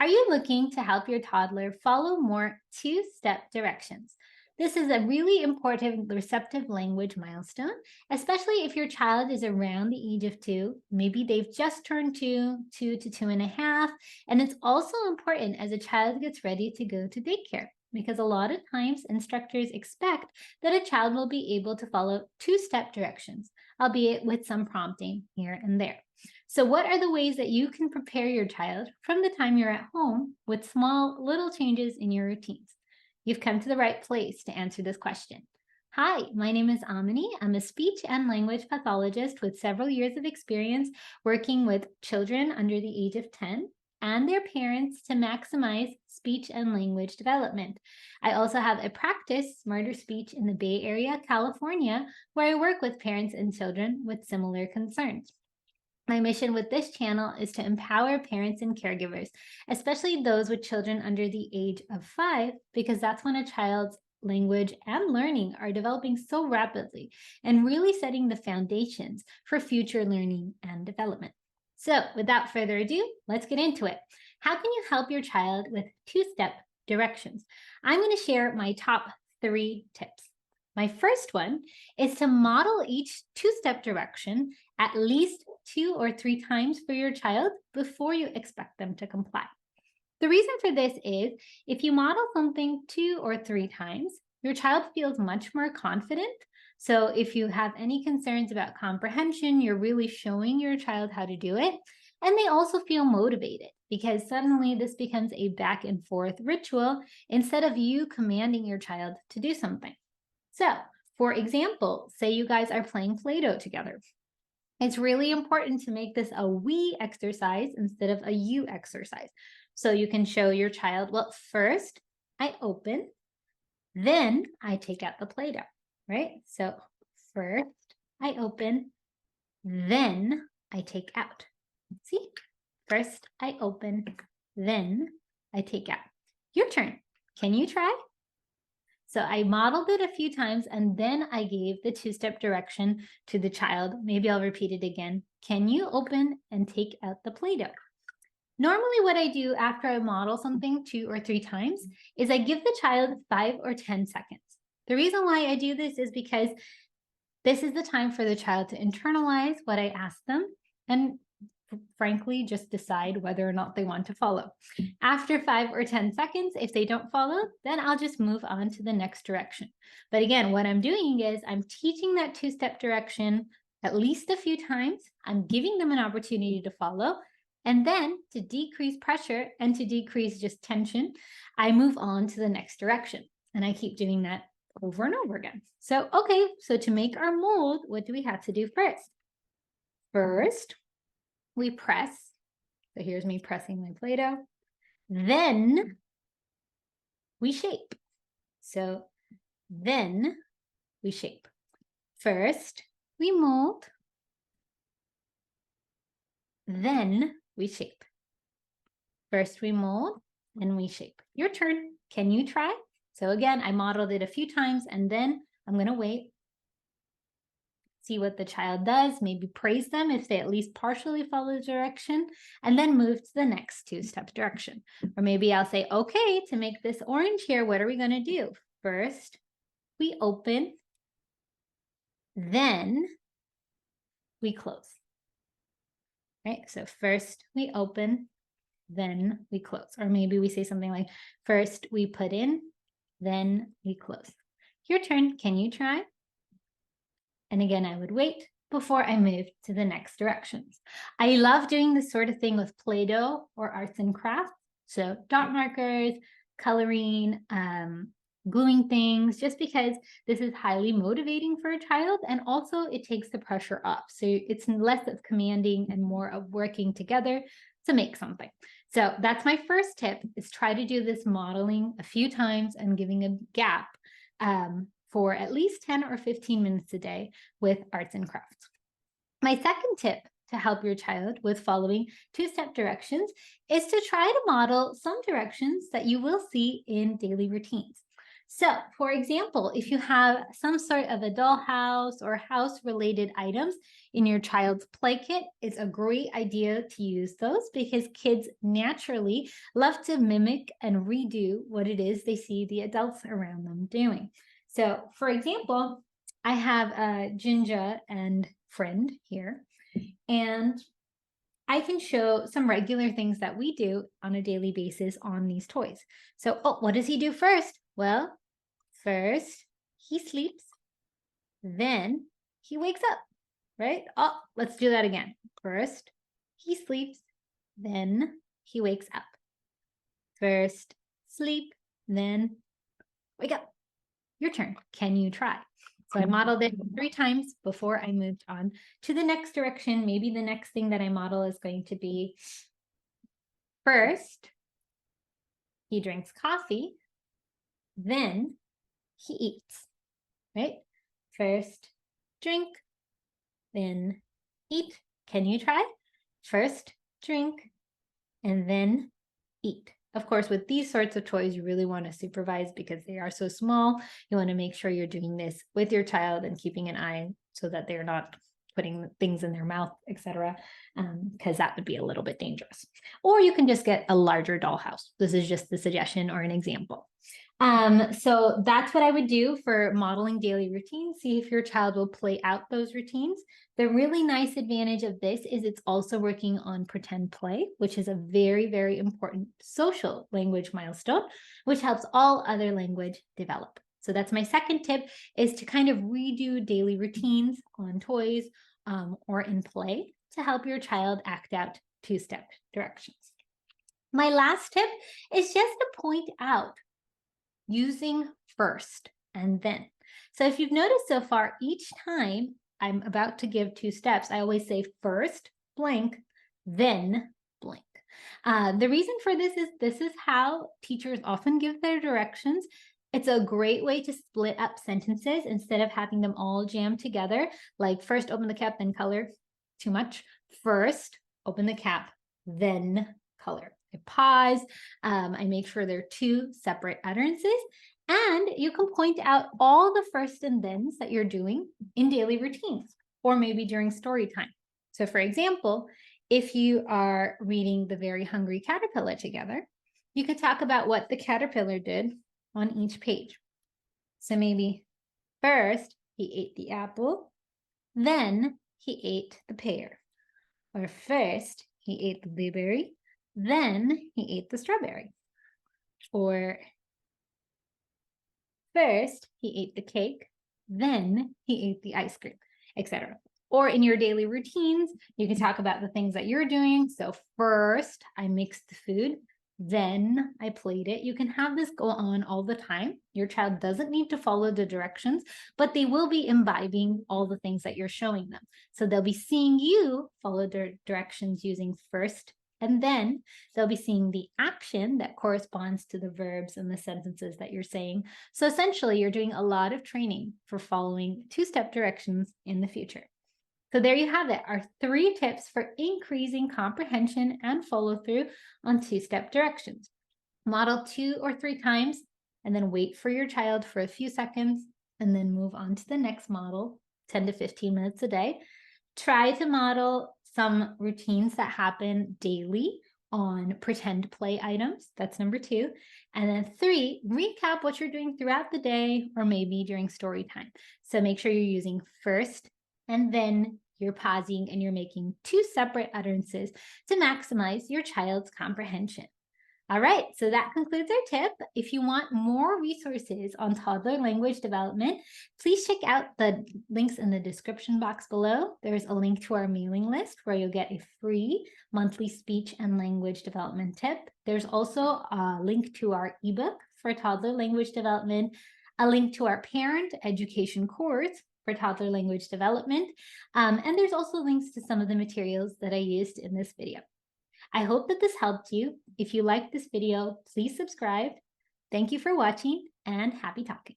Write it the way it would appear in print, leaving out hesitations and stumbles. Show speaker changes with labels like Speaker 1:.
Speaker 1: Are you looking to help your toddler follow more two-step directions? This is a really important receptive language milestone, especially if your child is around the age of 2. Maybe they've just turned 2 to 2.5. And it's also important as a child gets ready to go to daycare, because a lot of times instructors expect that a child will be able to follow two-step directions, albeit with some prompting here and there. So what are the ways that you can prepare your child from the time you're at home with small little changes in your routines? You've come to the right place to answer this question. Hi, my name is Amini. I'm a speech and language pathologist with several years of experience working with children under the age of 10 and their parents to maximize speech and language development. I also have a practice, Smarter Speech, in the Bay Area, California, where I work with parents and children with similar concerns. My mission with this channel is to empower parents and caregivers, especially those with children under the age of 5, because that's when a child's language and learning are developing so rapidly and really setting the foundations for future learning and development. So without further ado, let's get into it. How can you help your child with two-step directions? I'm going to share my top 3 tips. My first one is to model each two-step direction at least 2 or 3 times for your child before you expect them to comply. The reason for this is if you model something 2 or 3 times, your child feels much more confident. So if you have any concerns about comprehension, you're really showing your child how to do it. And they also feel motivated because suddenly this becomes a back and forth ritual instead of you commanding your child to do something. So, for example, say you guys are playing Play-Doh together. It's really important to make this a we exercise instead of a you exercise. So you can show your child, well, first I open, then I take out the Play-Doh, right? So first I open, then I take out. See? First I open, then I take out. Your turn. Can you try? So I modeled it a few times and then I gave the two-step direction to the child. Maybe I'll repeat it again. Can you open and take out the Play-Doh? Normally what I do after I model something 2 or 3 times is I give the child 5 or 10 seconds. The reason why I do this is because this is the time for the child to internalize what I ask them and frankly, just decide whether or not they want to follow. After 5 or 10 seconds, if they don't follow, then I'll just move on to the next direction. But again, what I'm doing is I'm teaching that two-step direction at least a few times. I'm giving them an opportunity to follow. And then to decrease pressure and to decrease just tension, I move on to the next direction. And I keep doing that over and over again. So, okay, so to make our mold, what do we have to do first? First, we press. So here's me pressing my Play-Doh. Then we shape. So then we shape. First, we mold. Then we shape. First, we mold, and we shape. Your turn. Can you try? So again, I modeled it a few times, and then I'm going to wait. See what the child does, maybe praise them if they at least partially follow the direction, and then move to the next two-step direction. Or maybe I'll say, okay, to make this orange here, what are we going to do? First, we open, then we close. Right? So first we open, then we close. Or maybe we say something like, first we put in, then we close. Your turn. Can you try? And again, I would wait before I move to the next directions. I love doing this sort of thing with Play-Doh or arts and crafts. So dot markers, coloring, gluing things, just because this is highly motivating for a child. And also it takes the pressure off. So it's less of commanding and more of working together to make something. So that's my first tip, is try to do this modeling a few times and giving a gap for at least 10 or 15 minutes a day with arts and crafts. My second tip to help your child with following two-step directions is to try to model some directions that you will see in daily routines. So, for example, if you have some sort of a dollhouse or house-related items in your child's play kit, it's a great idea to use those because kids naturally love to mimic and redo what it is they see the adults around them doing. So, for example, I have a Ginger and friend here, and I can show some regular things that we do on a daily basis on these toys. So, oh, what does he do first? Well, first he sleeps, then he wakes up, right? Oh, let's do that again. First he sleeps, then he wakes up. First sleep, then wake up. Your turn. Can you try? So I modeled it 3 times before I moved on to the next direction. Maybe the next thing that I model is going to be first, he drinks coffee, then he eats, right? First, drink, then eat. Can you try? First, drink, and then eat. Of course, with these sorts of toys, you really want to supervise because they are so small. You want to make sure you're doing this with your child and keeping an eye so that they're not putting things in their mouth, etc., because that would be a little bit dangerous. Or you can just get a larger dollhouse. This is just the suggestion or an example. So that's what I would do for modeling daily routines. See if your child will play out those routines. The really nice advantage of this is it's also working on pretend play, which is a very, very important social language milestone, which helps all other language develop. So that's my second tip, is to kind of redo daily routines on toys or in play to help your child act out 2-step directions. My last tip is just to point out using first and then. So if you've noticed so far, each time I'm about to give 2 steps, I always say first blank, then blank. The reason for this is how teachers often give their directions. It's a great way to split up sentences instead of having them all jammed together, like first open the cap, then color. Too much. First, open the cap, then color. I pause, I make sure they're 2 separate utterances, and you can point out all the first and thens that you're doing in daily routines, or maybe during story time. So for example, if you are reading The Very Hungry Caterpillar together, you could talk about what the caterpillar did on each page. So maybe first he ate the apple, then he ate the pear. Or first he ate the blueberry, then he ate the strawberry. Or first he ate the cake, then he ate the ice cream, etc. Or in your daily routines, you can talk about the things that you're doing. So first I mixed the food, then I played it. You can have this go on all the time. Your child doesn't need to follow the directions, but they will be imbibing all the things that you're showing them. So they'll be seeing you follow the directions using first, and then they'll be seeing the action that corresponds to the verbs and the sentences that you're saying. So essentially, you're doing a lot of training for following 2-step directions in the future. So there you have it, our 3 tips for increasing comprehension and follow through on 2-step directions. Model 2 or 3 times, and then wait for your child for a few seconds, and then move on to the next model, 10 to 15 minutes a day. Try to model some routines that happen daily on pretend play items. That's number 2. And then 3, recap what you're doing throughout the day or maybe during story time. So make sure you're using first and then you're pausing and you're making 2 separate utterances to maximize your child's comprehension. All right, so that concludes our tip. If you want more resources on toddler language development, please check out the links in the description box below. There's a link to our mailing list where you'll get a free monthly speech and language development tip. There's also a link to our ebook for toddler language development, a link to our parent education course for toddler language development, and there's also links to some of the materials that I used in this video. I hope that this helped you. If you liked this video, please subscribe. Thank you for watching and happy talking.